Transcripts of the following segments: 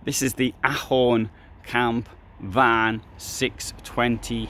This is the Ahorn Camp Van 620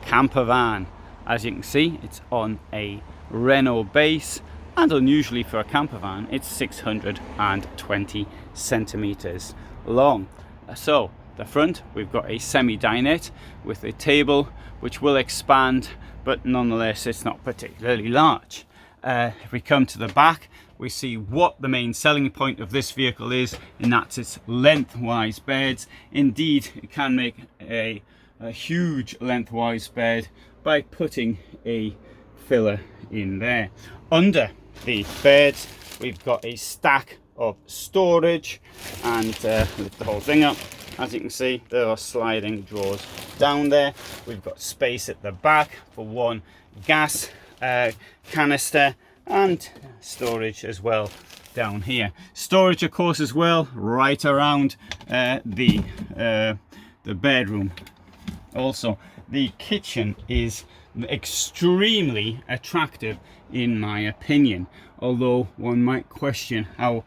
camper van. As you can see, it's on a Renault base, and unusually for a camper van, it's 620 centimeters long. So the front, we've got a semi-dinette with a table which will expand, but nonetheless it's not particularly large. If we come to the back, we see what the main selling point of this vehicle is, and that's its lengthwise beds. Indeed, it can make a huge lengthwise bed by putting a filler in there. Under the beds, we've got a stack of storage, and lift the whole thing up. As you can see, there are sliding drawers down there. We've got space at the back for one gas canister, and storage as well down here. Storage, of course, as well right around the bedroom. Also, the kitchen is extremely attractive in my opinion, although one might question how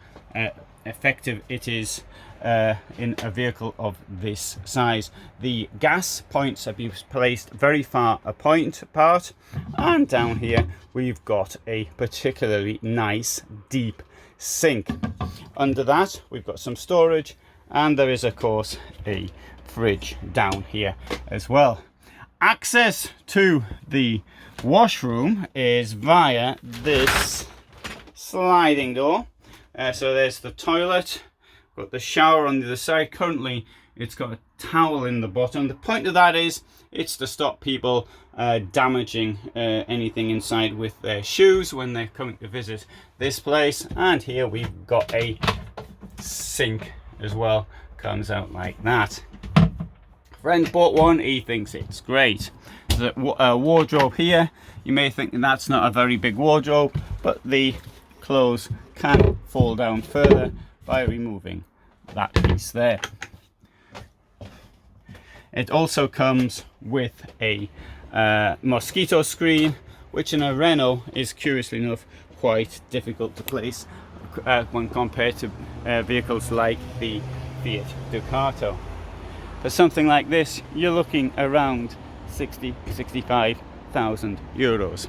effective it is in a vehicle of this size. The gas points have been placed very far apart, and down here we've got a particularly nice deep sink. Under that we've got some storage, and there is of course a fridge down here as well. Access to the washroom is via this sliding door. So there's the toilet, got the shower on the other side. Currently it's got a towel in the bottom. The point of that is it's to stop people damaging anything inside with their shoes when they're coming to visit this place. And here we've got a sink as well, comes out like that. Friend bought one, he thinks it's great. There's a wardrobe here. You may think that's not a very big wardrobe, but the clothes can fall down further by removing that piece there. It also comes with a mosquito screen, which in a Renault is curiously enough quite difficult to place when compared to vehicles like the Fiat Ducato. For something like this, you're looking around 65,000 euros.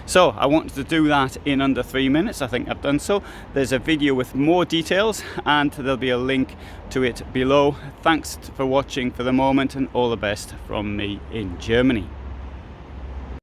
So I wanted to do that in under 3 minutes. I think I've done so. There's a video with more details, and there'll be a link to it below. Thanks for watching for the moment, and all the best from me in Germany.